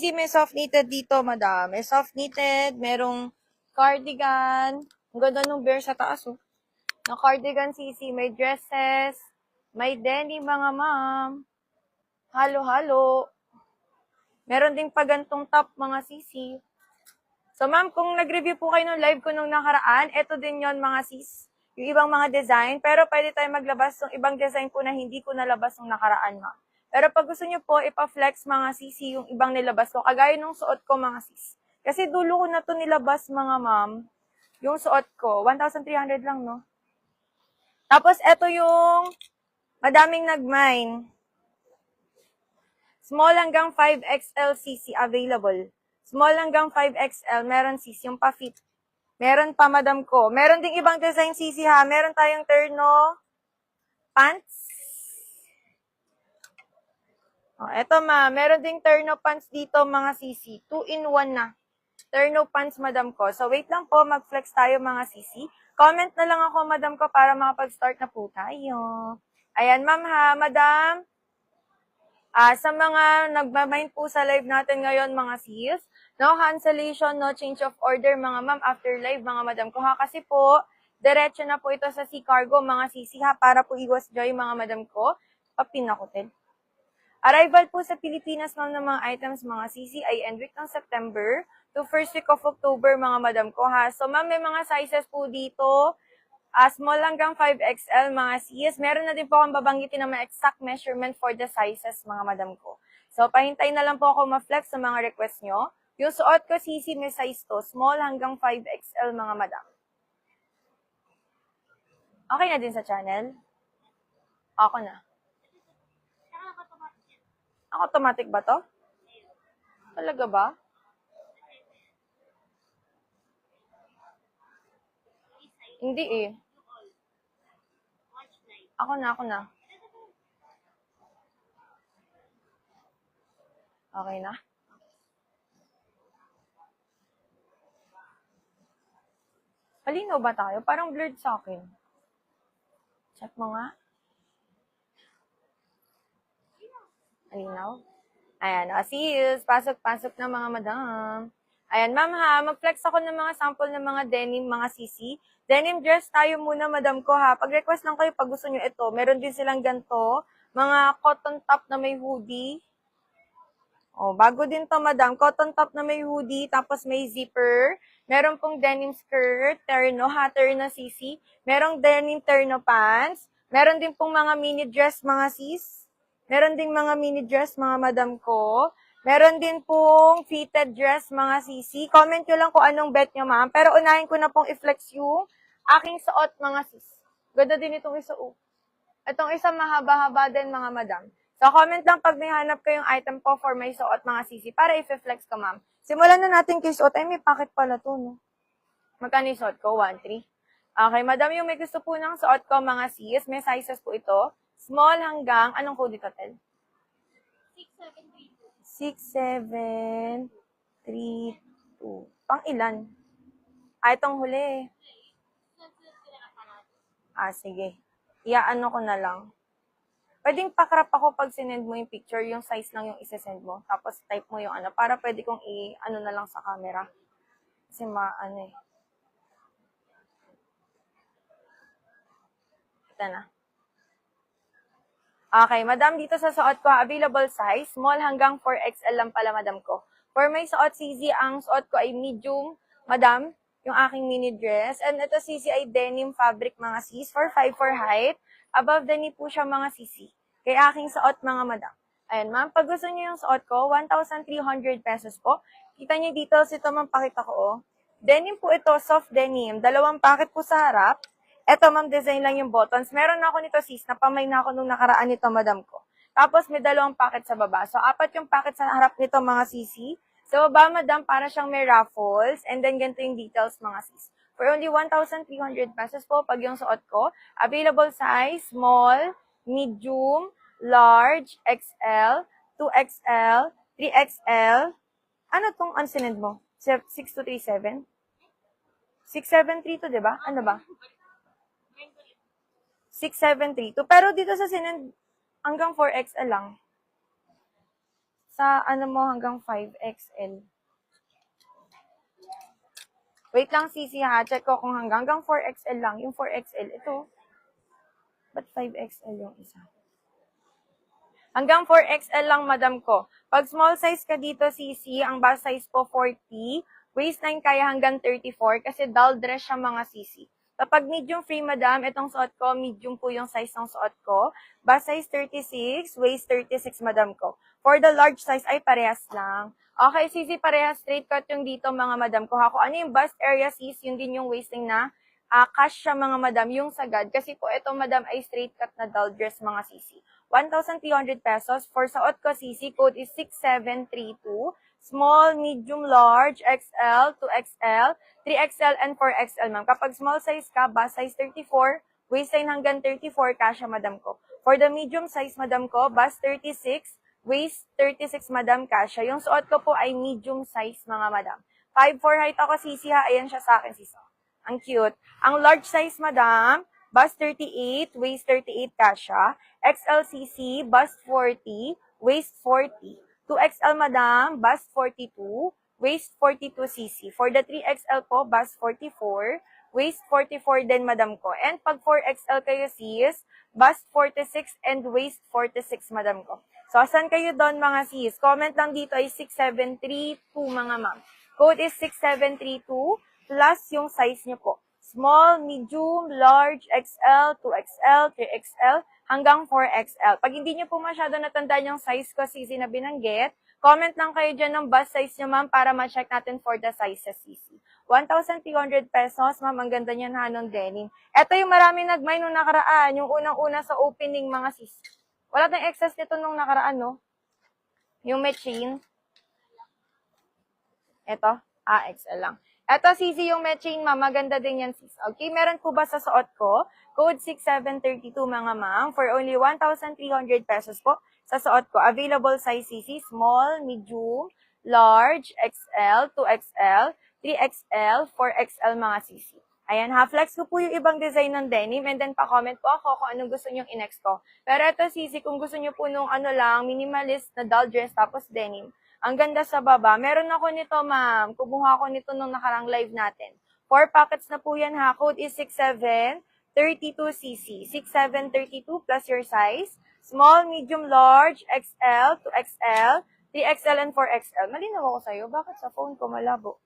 CZ, may soft knitted dito, madam. May soft knitted, merong cardigan. Ang ganda nung bear sa taas, oh. Na cardigan, CZ. May dresses. May denim, mga ma'am. Halo-halo. Meron ding pagantong top, mga CC. So, ma'am, kung nag-review po kayo ng live ko nung nakaraan, eto din yon mga sis. Yung ibang mga design. Pero pwede tayo maglabas ng ibang design po na hindi ko nalabas nung nakaraan, ma'am. Pero pag gusto nyo po, ipa-flex mga CC yung ibang nilabas ko. Kagaya nung suot ko, mga sis. Kasi dulo ko na to nilabas, mga ma'am. Yung suot ko. 1,300 lang, no? Tapos, eto yung madaming nag-mine. Small hanggang 5XL CC available. Small hanggang 5XL, meron CC, yung pa-fit. Meron pa, madam ko. Meron ding ibang design CC ha. Meron tayong terno pants. Oh, eto ma, meron ding terno pants dito mga CC. 2-in-1 na. Terno pants, madam ko. So, wait lang po, mag-flex tayo mga CC. Comment na lang ako, madam ko, para makapag-start na po tayo. Ayan, ma'am ha, madam. Sa mga nagmamind po sa live natin ngayon, mga sis, no cancellation, no change of order, mga ma'am, after live, mga madam ko ha. Kasi po, diretso na po ito sa Sea Cargo, mga sisi ha, para po iwas joy, mga madam ko. Papinakutin. Arrival po sa Pilipinas ng mga items, mga sisi, ay end week ng September to first week of October, mga madam ko ha. So, ma'am, may mga sizes po dito. Small hanggang 5XL, mga sis. Meron na din po akong babanggitin na mga exact measurement for the sizes, mga madam ko. So, pahintay na lang po ako ma-flex sa mga request nyo. Yung suot ko, sisi, may size to. Small hanggang 5XL, mga madam. Okay na din sa channel? Ako na. Automatic ba to? Talaga ba? Hindi eh. Ako na. Okay na? Malinaw ba tayo? Parang blurred sa akin. Check mo nga. Malinaw? Ayan, sis. Pasok na mga madam. Ayan, ma'am ha. Mag-flex ako ng mga sample ng mga denim, mga sisi. Denim dress tayo muna, madam ko ha. Pag-request lang kayo pag gusto nyo ito. Meron din silang ganito. Mga cotton top na may hoodie. Oh, bago din to, madam. Cotton top na may hoodie, tapos may zipper. Meron pong denim skirt, terno, terno sisi. Merong denim terno pants. Meron din pong mga mini dress, mga sis. Meron ding mga mini dress, mga madam ko. Meron din pong fitted dress, mga sisi. Comment nyo lang kung anong bet nyo, ma'am. Pero unahin ko na pong i-flex yung aking suot, mga sis. Ganda din itong isa, oh. Itong isa mahaba-haba din, mga madam. So, comment lang pag may hanap kayong item po for may suot, mga sisi, para i-flex ko, ma'am. Simulan na natin kay suot. Ay, may packet pala to, no? Magkano yung suot ko? 1,3. Okay, madam, yung may gusto po ng suot ko, mga sis, may sizes po ito. Small hanggang, anong code dito, Tel? 6732. Pang ilan? Itong huli. Sige. Iaano ko na lang. Pwedeng pakrap ako pag sinend mo yung picture, yung size lang yung isesend mo. Tapos type mo yung para pwede kong i-ano na lang sa camera. Kasi Ito na. Okay, madam, dito sa suot ko, available size, small hanggang 4XL lang pala, madam ko. For my suot, CZ, ang suot ko ay medium, madam, yung aking mini dress. And ito, CZ, ay denim fabric, mga sis, for 5'4" height. Above the knee po siya, mga CC. Kaya aking suot, mga madam. Ayan, ma'am, pag gusto niyo yung suot ko, 1,300 pesos po. Kita niyo details ito, ma'am, pakita ko, oh. Denim po ito, soft denim. 2 packet po sa harap. Eto, ma'am, design lang yung buttons. Meron na ako nito, sis. Napamay na ako nung nakaraan nito, madam ko. Tapos, may 2 packet sa baba. So, 4 yung packet sa harap nito, mga sisi. Sa baba, madam, para siyang may raffles. And then, ganito yung details, mga sis. For only 1,300 pesos po, pag yung suot ko. Available size, small, medium, large, XL, 2XL, 3XL. Ano tong unsinend mo? 6237? 6732, diba? Ano ba? 6732. Pero dito sa sinend, hanggang 4XL lang. Sa ano mo hanggang 5XL. Wait lang, Sisi ha. Check ko kung hanggang 4XL lang. Yung 4XL, ito. Ba't 5XL yung isa? Hanggang 4XL lang, madam ko. Pag small size ka dito, Sisi, ang bust size ko 40. Waistline kaya hanggang 34 kasi doll dress siya mga Sisi. Kapag medium free, madam, itong suot ko, medium po yung size ng suot ko. Bust size 36, waist 36, madam ko. For the large size ay parehas lang. Okay, Sisi, parehas straight cut yung dito, mga madam ko. Kung ano yung bust area, sis, yun din yung waistline na cash siya, mga madam, yung sagad. Kasi po, ito, madam, ay straight cut na doll dress, mga Sisi. 1,300 pesos. For suot ko, Sisi, code is 6732. Small, medium, large, XL, 2XL, 3XL, and 4XL, ma'am. Kapag small size ka, bust size 34, waistline hanggang 34, kasya, madam ko. For the medium size, madam ko, bust 36, waist 36, madam, kasya. Yung suot ko po ay medium size, mga madam. 5'4" height ako, Sisi, ha. Ayan siya sa akin, Sisi. Ang cute. Ang large size, madam, bust 38, waist 38, kasya. XLCC, bust 40, waist 40. 2XL, madam, bust 42, waist 42cc. For the 3XL po, bust 44, waist 44 din, madam ko. And pag 4XL kayo, sis, bust 46 and waist 46, madam ko. So, saan kayo doon, mga sis? Comment lang dito ay 6732, mga ma'am. Code is 6732 plus yung size nyo po. Small, medium, large, XL, 2XL, 3XL, hanggang 4XL. Pag hindi nyo po masyado natandaan yung size ko, Sisi, na binanggit, comment lang kayo dyan ng bust size nyo, ma'am, para ma-check natin for the sizes, Sisi. 1,300 pesos, ma'am, ang ganda niyan, ha, ng denim. Ito yung maraming nagmay nung nakaraan, yung unang-una sa opening, mga Sisi. Wala tayong excess nito nung nakaraan, no? Yung matching. Ito, XL lang. Ito, Sisi, yung matching, ma'am. Maganda din yan, sis. Okay, meron po ba sa suot ko? Code 6732, mga ma'am. For only 1,300 pesos po sa suot ko. Available size, Sisi. Small, medium, large, XL, 2XL, 3XL, 4XL, mga Sisi. Ayan ha, flex ko po yung ibang design ng denim and then pa-comment po ako kung anong gusto nyong in-next ko. Pero ito, Sisi, kung gusto nyo po nung ano lang, minimalist na doll dress tapos denim, ang ganda sa baba. Meron ako nito, ma'am. Kumuha ako nito nung nakarang live natin. 4 pockets na po yan, ha. Code is 6732cc. 6732 plus your size. Small, medium, large, XL, 2XL, 3XL, and 4XL. Malinaw ako sa'yo. Bakit sa phone ko malabo?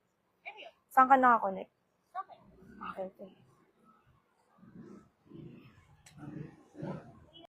Saan ka nakakonect? Okay.